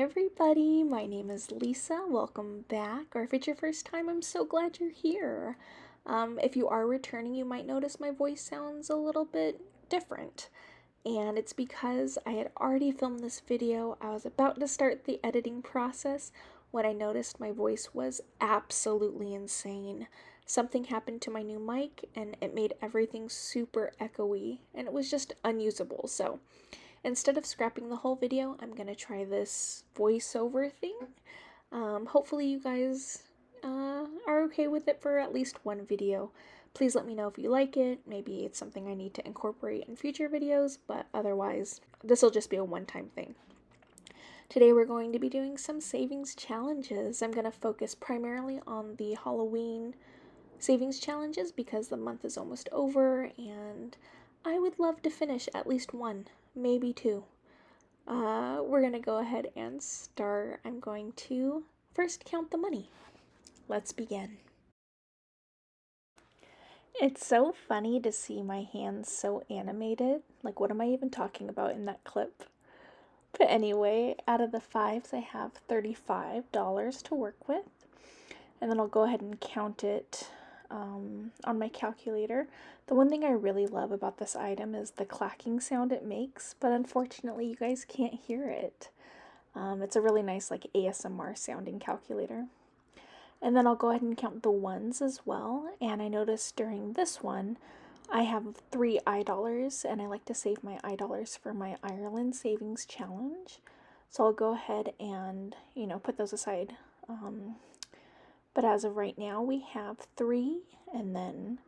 everybody, my name is Lisa. Welcome back, or if it's your first time, I'm so glad you're here. If you are returning, you might notice my voice sounds a little bit different, and it's because I had already filmed this video. I was about to start the editing process when I noticed my voice was absolutely insane. Something happened to my new mic and it made everything super echoey, and it was just unusable. So instead of scrapping the whole video, I'm going to try this voiceover thing. Hopefully you guys are okay with it for at least one video. Please let me know if you like it. Maybe it's something I need to incorporate in future videos, but otherwise, this will just be a one-time thing. Today we're going to be doing some savings challenges. I'm going to focus primarily on the Halloween savings challenges because the month is almost over and I would love to finish at least one, maybe two. We're gonna go ahead and start. I'm going to first count the money. Let's begin. It's so funny to see my hands so animated. Like, what am I even talking about in that clip? But anyway, out of the fives, I have $35 to work with. And then I'll go ahead and count it on my calculator. The one thing I really love about this item is the clacking sound it makes, but unfortunately you guys can't hear it. It's a really nice like ASMR sounding calculator. And then I'll go ahead and count the ones as well, and I noticed during this one I have 3 iDollars, and I like to save my iDollars for my Ireland Savings Challenge. So I'll go ahead and, put those aside. But as of right now, we have 3, and then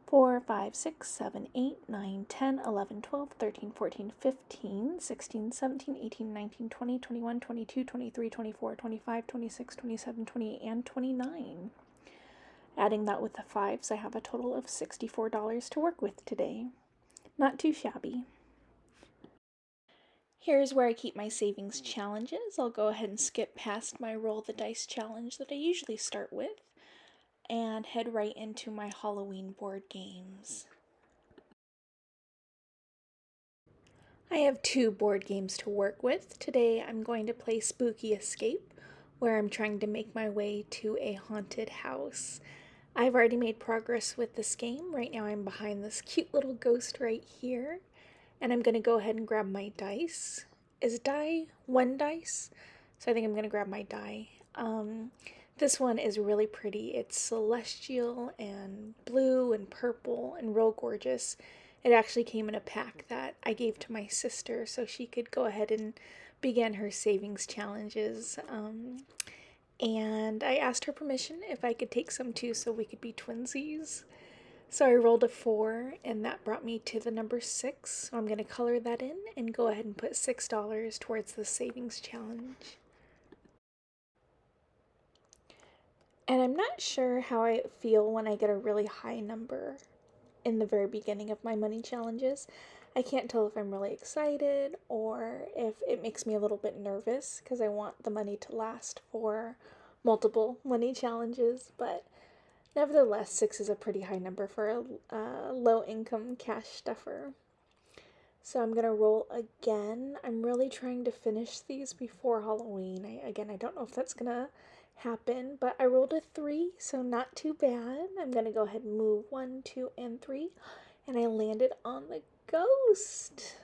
4, 5, 6, 7, 8, 9, 10, 11, 12, 13, 14, 15, 16, 17, 18, 19, 20, 21, 22, 23, 24, 25, 26, 27, 28, and 29. Adding that with the fives, I have a total of $64 to work with today. Not too shabby. Here's where I keep my savings challenges. I'll go ahead and skip past my roll the dice challenge that I usually start with and head right into my Halloween board games. I have 2 board games to work with. Today I'm going to play Spooky Escape, where I'm trying to make my way to a haunted house. I've already made progress with this game. Right now I'm behind this cute little ghost right here. And I'm going to go ahead and grab my dice. Is die 1 dice? So I think I'm going to grab my die. This one is really pretty. It's celestial and blue and purple and real gorgeous. It actually came in a pack that I gave to my sister so she could go ahead and begin her savings challenges. And I asked her permission if I could take some too so we could be twinsies. So I rolled a 4, and that brought me to the number 6. So I'm going to color that in and go ahead and put $6 towards the savings challenge. And I'm not sure how I feel when I get a really high number in the very beginning of my money challenges. I can't tell if I'm really excited or if it makes me a little bit nervous because I want the money to last for multiple money challenges, but nevertheless, 6 is a pretty high number for a low-income cash stuffer. So I'm going to roll again. I'm really trying to finish these before Halloween. I don't know if that's going to happen, but I rolled a 3, so not too bad. I'm going to go ahead and move 1, 2, and 3, and I landed on the ghost.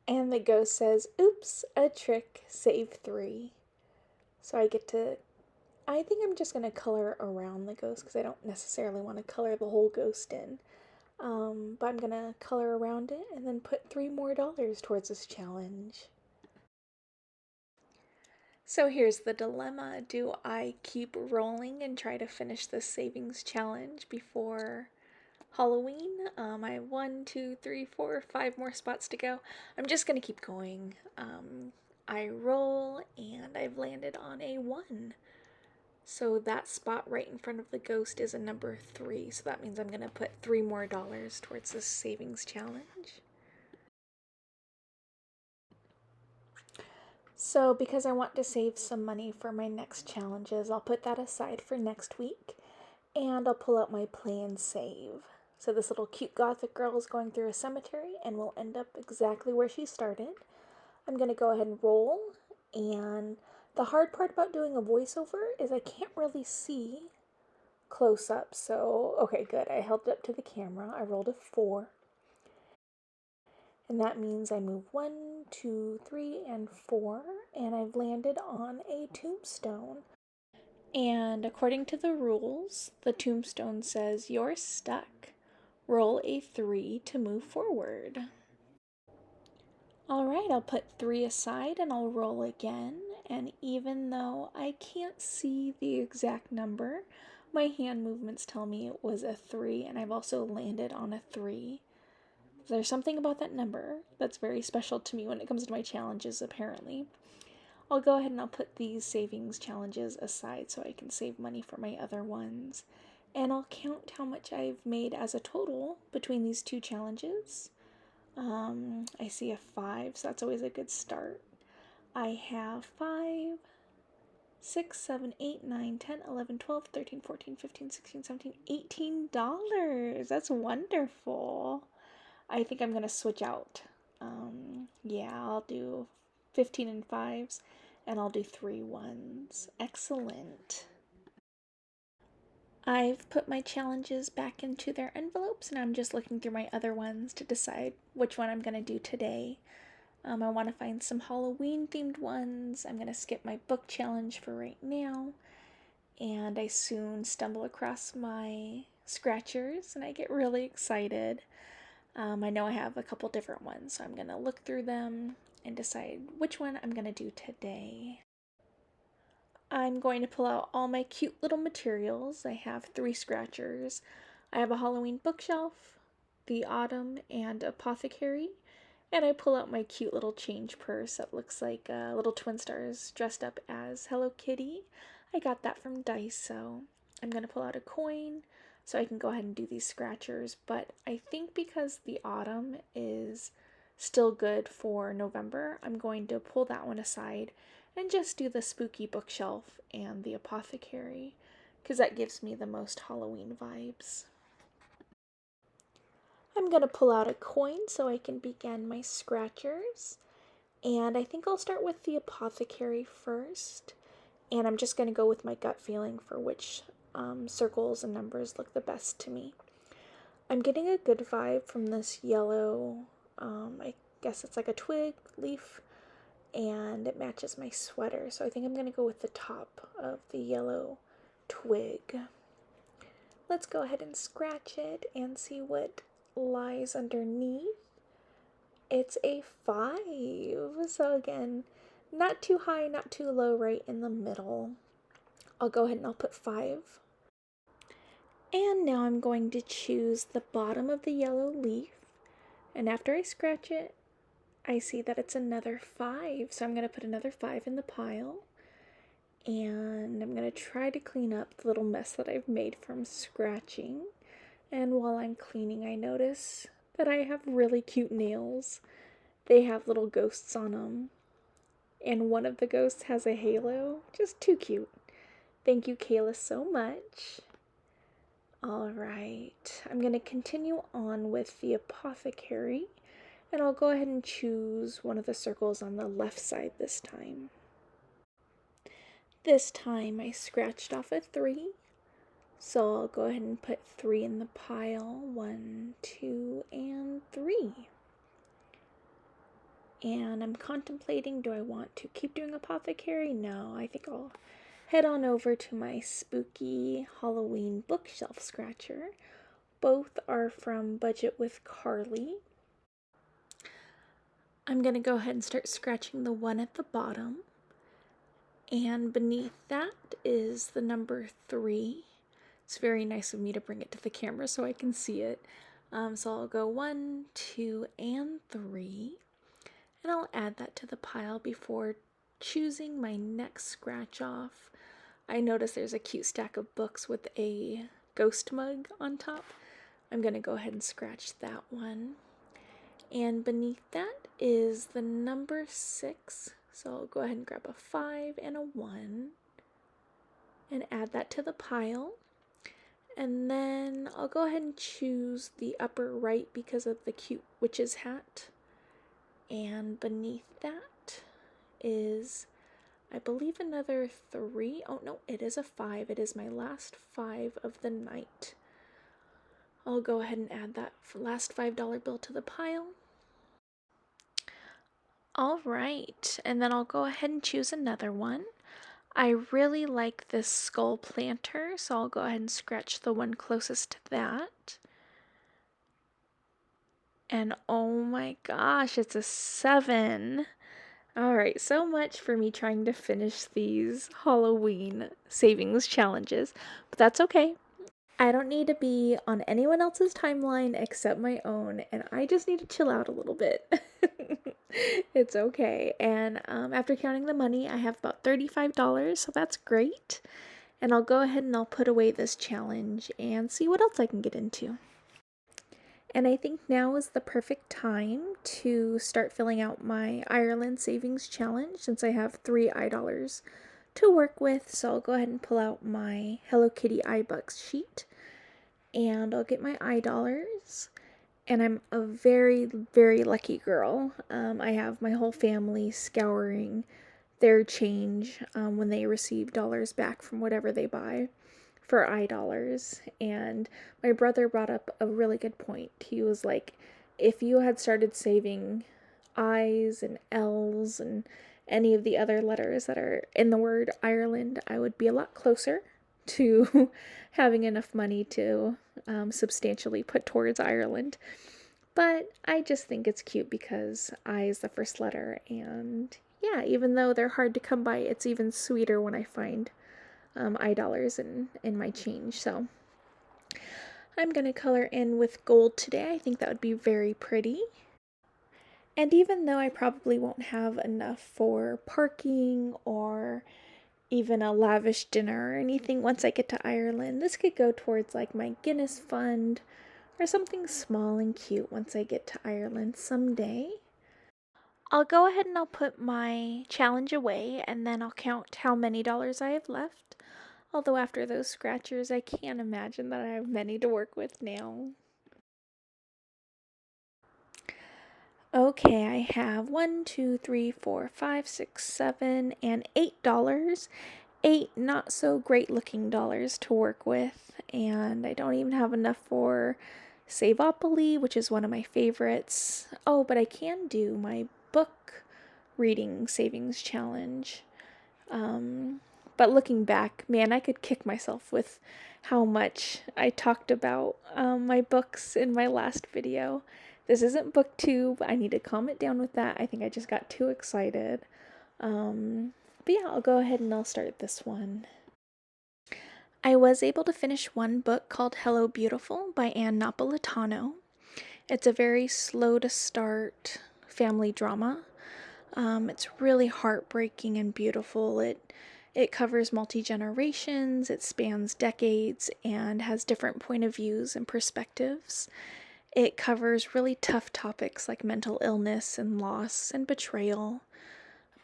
And the ghost says, "Oops, a trick, save 3." So I think I'm just going to color around the ghost because I don't necessarily want to color the whole ghost in. But I'm going to color around it and then put $3 more towards this challenge. So here's the dilemma. Do I keep rolling and try to finish this savings challenge before Halloween? I have 1, 2, 3, 4, 5 more spots to go. I'm just going to keep going. I roll and I've landed on a 1. So that spot right in front of the ghost is a number 3. So that means I'm going to put $3 more towards this savings challenge. So because I want to save some money for my next challenges, I'll put that aside for next week. And I'll pull out my play and save. So this little cute gothic girl is going through a cemetery and will end up exactly where she started. I'm going to go ahead and roll, and the hard part about doing a voiceover is I can't really see close up. So, okay, good. I held it up to the camera. I rolled a 4. And that means I move 1, 2, 3, and 4, and I've landed on a tombstone. And according to the rules, the tombstone says you're stuck. Roll a 3 to move forward. Alright, I'll put 3 aside and I'll roll again. And even though I can't see the exact number, my hand movements tell me it was a 3, and I've also landed on a 3. There's something about that number that's very special to me when it comes to my challenges, apparently. I'll go ahead and I'll put these savings challenges aside so I can save money for my other ones. And I'll count how much I've made as a total between these 2 challenges. I see a 5, so that's always a good start. I have 5, 6, 7, 8, 9, 10, 11, 12, 13, 14, 15, 16, 17, $18. That's wonderful. I think I'm going to switch out. Yeah, I'll do 15 and 5s, and I'll do 3 1s. Excellent. I've put my challenges back into their envelopes, and I'm just looking through my other ones to decide which one I'm going to do today. I want to find some Halloween-themed ones. I'm going to skip my book challenge for right now, and I soon stumble across my scratchers, and I get really excited. I know I have a couple different ones, so I'm going to look through them and decide which one I'm going to do today. I'm going to pull out all my cute little materials. I have 3 scratchers. I have a Halloween bookshelf, the autumn, and apothecary. And I pull out my cute little change purse that looks like little twin stars dressed up as Hello Kitty. I got that from Daiso. I'm going to pull out a coin so I can go ahead and do these scratchers. But I think because the autumn is still good for November, I'm going to pull that one aside and just do the spooky bookshelf and the apothecary, because that gives me the most Halloween vibes. I'm going to pull out a coin so I can begin my scratchers. And I think I'll start with the apothecary first. And I'm just going to go with my gut feeling for which circles and numbers look the best to me. I'm getting a good vibe from this yellow, I guess it's like a twig leaf, and it matches my sweater. So I think I'm going to go with the top of the yellow twig. Let's go ahead and scratch it and see what lies underneath. It's a 5. So again, not too high, not too low, right in the middle. I'll go ahead and I'll put 5. And now I'm going to choose the bottom of the yellow leaf. And after I scratch it, I see that it's another 5, so I'm going to put another 5 in the pile, and I'm going to try to clean up the little mess that I've made from scratching. And while I'm cleaning, I notice that I have really cute nails. They have little ghosts on them, and one of the ghosts has a halo. Just too cute. Thank you, Kayla, so much. Alright, I'm going to continue on with the apothecary. And I'll go ahead and choose one of the circles on the left side this time. This time I scratched off a 3, so I'll go ahead and put 3 in the pile. 1, 2, and 3. And I'm contemplating, do I want to keep doing apothecary? No, I think I'll head on over to my spooky Halloween bookshelf scratcher. Both are from Budget with Carly. I'm going to go ahead and start scratching the one at the bottom. And beneath that is the number 3. It's very nice of me to bring it to the camera so I can see it. So I'll go 1, 2, and 3. And I'll add that to the pile before choosing my next scratch off. I notice there's a cute stack of books with a ghost mug on top. I'm going to go ahead and scratch that one. And beneath that is the number 6. So I'll go ahead and grab a 5 and a 1 and add that to the pile. And then I'll go ahead and choose the upper right because of the cute witch's hat. And beneath that is, I believe, another 3. Oh no, it is a 5. It is my last 5 of the night. I'll go ahead and add that last $5 bill to the pile. All right, and then I'll go ahead and choose another one. I really like this skull planter, so I'll go ahead and scratch the one closest to that. And oh my gosh, it's a 7. Alright, so much for me trying to finish these Halloween savings challenges, but that's okay. I don't need to be on anyone else's timeline except my own, and I just need to chill out a little bit. It's okay. And after counting the money, I have about $35, so that's great. And I'll go ahead and I'll put away this challenge and see what else I can get into. And I think now is the perfect time to start filling out my Ireland Savings Challenge, since I have 3 iDollars to work with. So I'll go ahead and pull out my Hello Kitty iBucks sheet, and I'll get my iDollars. And I'm a very, very lucky girl. I have my whole family scouring their change when they receive dollars back from whatever they buy for iDollars. And my brother brought up a really good point. He was like, if you had started saving I's and L's and any of the other letters that are in the word Ireland, I would be a lot closer to having enough money to substantially put towards Ireland. But I just think it's cute because I is the first letter, and yeah, even though they're hard to come by, it's even sweeter when I find iDollars in my change. So I'm gonna color in with gold today. I think that would be very pretty. And even though I probably won't have enough for parking or even a lavish dinner or anything once I get to Ireland, this could go towards like my Guinness fund or something small and cute once I get to Ireland someday. I'll go ahead and I'll put my challenge away, and then I'll count how many dollars I have left. Although after those scratchers, I can't imagine that I have many to work with now. Okay, I have 1, 2, 3, 4, 5, 6, 7, and $8. 8 not so great looking dollars to work with, and I don't even have enough for Saveopoly, which is one of my favorites. Oh, but I can do my book reading savings challenge. But looking back, man, I could kick myself with how much I talked about my books in my last video. This isn't book 2, but I need to calm it down with that. I think I just got too excited. But yeah, I'll go ahead and I'll start this one. I was able to finish one book called Hello Beautiful by Ann Napolitano. It's a very slow to start family drama. It's really heartbreaking and beautiful. It covers multi-generations, it spans decades, and has different point of views and perspectives. It covers really tough topics like mental illness and loss and betrayal.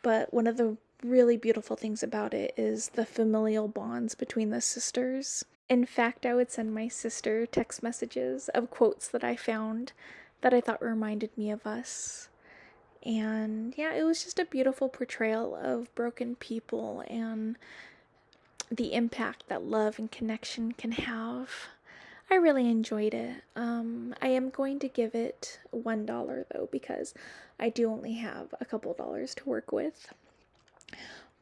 But one of the really beautiful things about it is the familial bonds between the sisters. In fact, I would send my sister text messages of quotes that I found that I thought reminded me of us. And yeah, it was just a beautiful portrayal of broken people and the impact that love and connection can have. I really enjoyed it. I am going to give it $1 though, because I do only have a couple dollars to work with.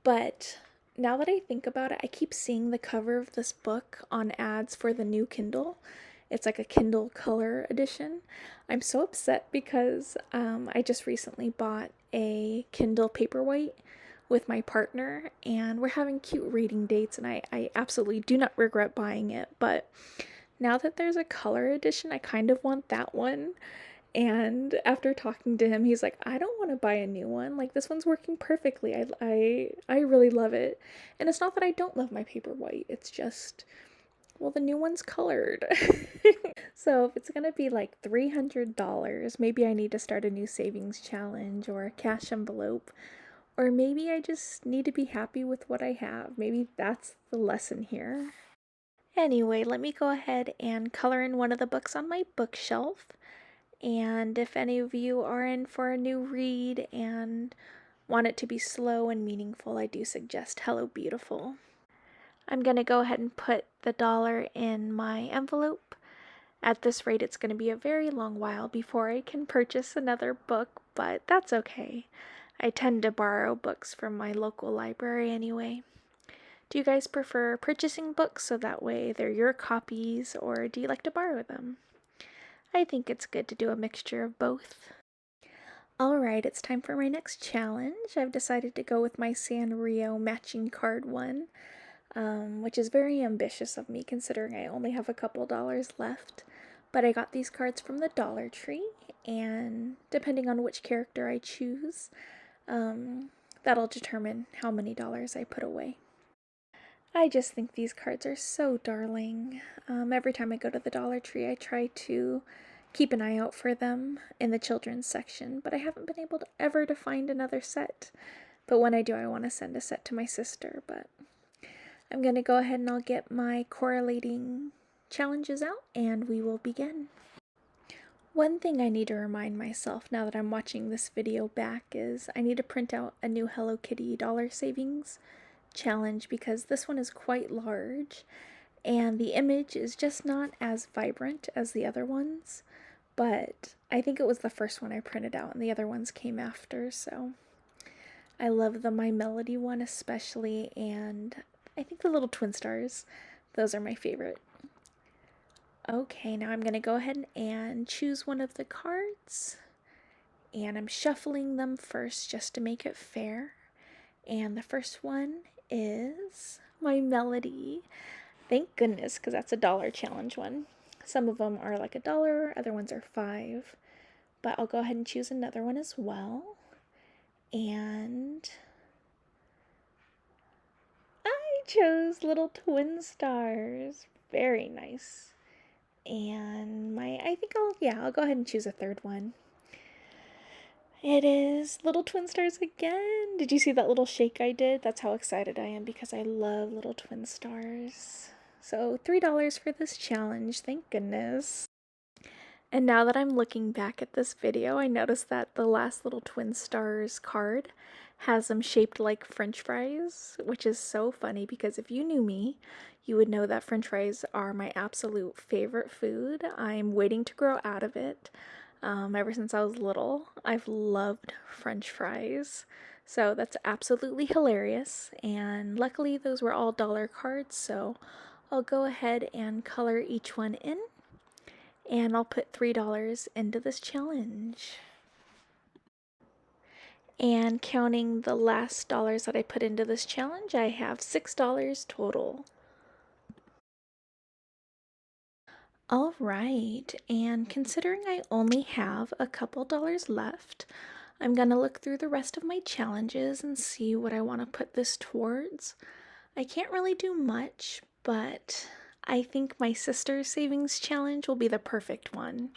But now that I think about it, I keep seeing the cover of this book on ads for the new Kindle. It's like a Kindle color edition. I'm so upset because I just recently bought a Kindle Paperwhite with my partner, and we're having cute reading dates, and I absolutely do not regret buying it. But now that there's a color edition, I kind of want that one. And after talking to him, he's like, I don't want to buy a new one. Like, this one's working perfectly. I really love it. And it's not that I don't love my Paperwhite. It's just, well, the new one's colored. So if it's gonna be like $300, maybe I need to start a new savings challenge or a cash envelope. Or maybe I just need to be happy with what I have. Maybe that's the lesson here. Anyway, let me go ahead and color in one of the books on my bookshelf. And if any of you are in for a new read and want it to be slow and meaningful, I do suggest Hello Beautiful. I'm going to go ahead and put the dollar in my envelope. At this rate, it's going to be a very long while before I can purchase another book, but that's okay. I tend to borrow books from my local library anyway. Do you guys prefer purchasing books so that way they're your copies, or do you like to borrow them? I think it's good to do a mixture of both. Alright, it's time for my next challenge. I've decided to go with my Sanrio matching card one, which is very ambitious of me considering I only have a couple dollars left. But I got these cards from the Dollar Tree, and depending on which character I choose, that'll determine how many dollars I put away. I just think these cards are so darling. Every time I go to the Dollar Tree, I try to keep an eye out for them in the children's section, but I haven't been able to ever to find another set. But when I do, I want to send a set to my sister, but I'm going to go ahead and I'll get my correlating challenges out, and we will begin. One thing I need to remind myself now that I'm watching this video back is I need to print out a new Hello Kitty dollar savings challenge because this one is quite large and the image is just not as vibrant as the other ones, but I think it was the first one I printed out and the other ones came after, so I love the My Melody one especially, and I think the little twin stars, those are my favorite. Okay, now I'm going to go ahead and choose one of the cards, and I'm shuffling them first just to make it fair, and the first one is My Melody. Thank goodness, because that's a dollar challenge one. Some of them are like $1, other ones are $5, but I'll go ahead and choose another one as well. And I chose little twin stars. Very nice. And I'll go ahead and choose a third one. It is little twin stars again. Did you see that little shake I did? That's how excited I am because I love little twin stars. So $3 for this challenge, thank goodness. And now that I'm looking back at this video, I noticed that the last little twin stars card has them shaped like French fries, which is so funny because if you knew me, you would know that French fries are my absolute favorite food. I'm waiting to grow out of it. Ever since I was little, I've loved French fries. So that's absolutely hilarious. And luckily those were all dollar cards, so I'll go ahead and color each one in. And I'll put $3 into this challenge. And counting the last dollars that I put into this challenge, I have $6 total. Alright, and considering I only have a couple dollars left, I'm going to look through the rest of my challenges and see what I want to put this towards. I can't really do much, but I think my sister's savings challenge will be the perfect one.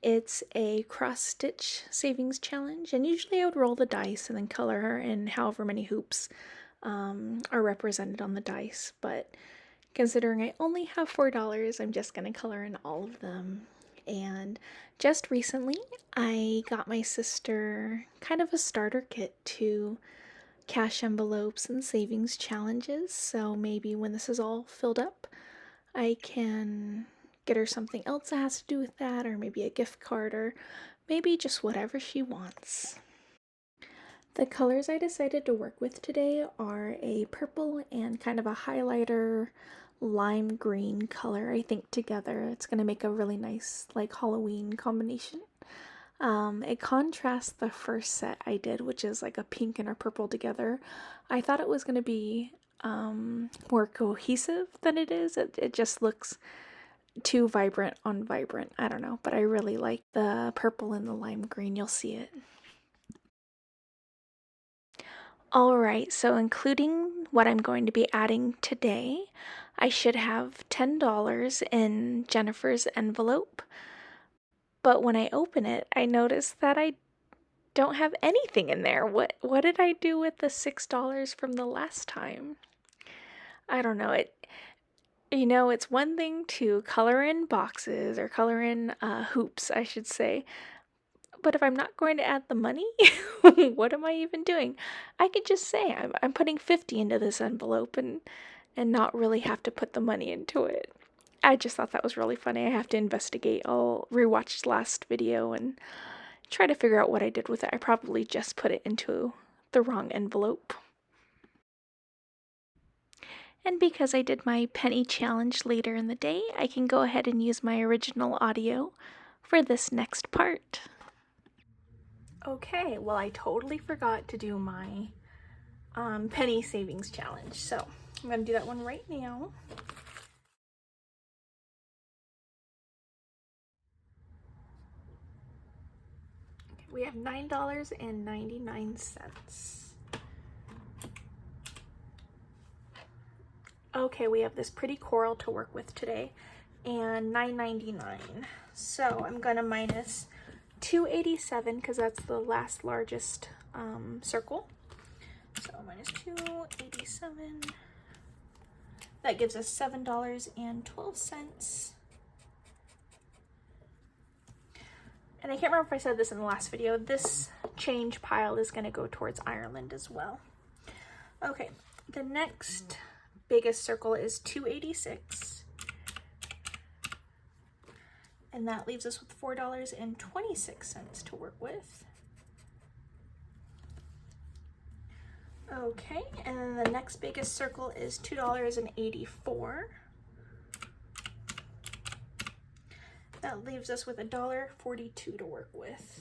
It's a cross-stitch savings challenge, and usually I would roll the dice and then color her in however many hoops are represented on the dice, but considering I only have $4, I'm just going to color in all of them. And just recently, I got my sister kind of a starter kit to cash envelopes and savings challenges, so maybe when this is all filled up, I can get her something else that has to do with that, or maybe a gift card, or maybe just whatever she wants. The colors I decided to work with today are a purple and kind of a highlighter lime green color, I think, together. It's going to make a really nice, like, Halloween combination. It contrasts the first set I did, which is like a pink and a purple together. I thought it was going to be more cohesive than it is. It just looks too vibrant on vibrant. I don't know, but I really like the purple and the lime green. You'll see it. Alright, so including what I'm going to be adding today, I should have $10 in Jennifer's envelope. But when I open it, I notice that I don't have anything in there. What did I do with the $6 from the last time? I don't know. It's one thing to color in boxes or color in hoops, I should say, But if I'm not going to add the money, what am I even doing? I could just say I'm putting 50 into this envelope and not really have to put the money into it. I just thought that was really funny. I have to investigate. I'll rewatch the last video and try to figure out what I did with it. I probably just put it into the wrong envelope. And because I did my penny challenge later in the day, I can go ahead and use my original audio for this next part. Okay, well, I totally forgot to do my penny savings challenge, so I'm going to do that one right now. Okay, we have $9.99. Okay, we have this pretty coral to work with today, and $9.99. So I'm going to minus $2.87 because that's the last largest circle. So minus $2.87. That gives us $7.12. And I can't remember if I said this in the last video. This change pile is going to go towards Ireland as well. Okay, the next biggest circle is $2.86. And that leaves us with $4.26 to work with. Okay, and then the next biggest circle is $2.84. That leaves us with $1.42 to work with.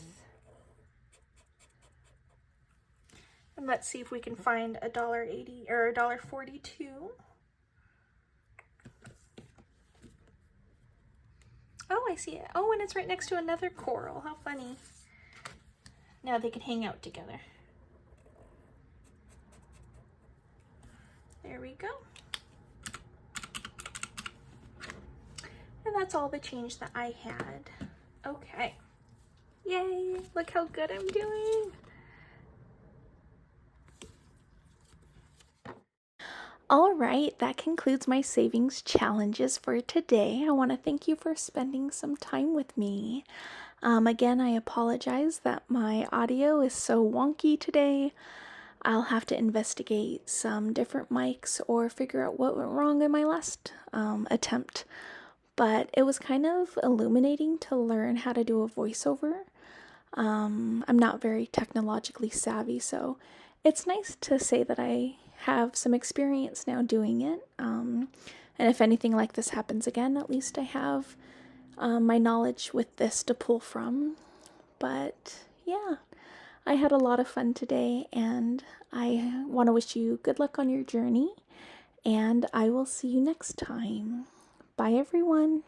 And let's see if we can find $1.80 or $1.42. Oh, I see it. Oh, and it's right next to another coral. How funny. Now they can hang out together. There we go. And that's all the change that I had. Okay. Yay! Look how good I'm doing. All right, that concludes my savings challenges for today. I want to thank you for spending some time with me. Again, I apologize that my audio is so wonky today. I'll have to investigate some different mics or figure out what went wrong in my last attempt. But it was kind of illuminating to learn how to do a voiceover. I'm not very technologically savvy, so it's nice to say that I have some experience now doing it. And if anything like this happens again, at least I have my knowledge with this to pull from. But yeah, I had a lot of fun today, and I want to wish you good luck on your journey, and I will see you next time. Bye, everyone.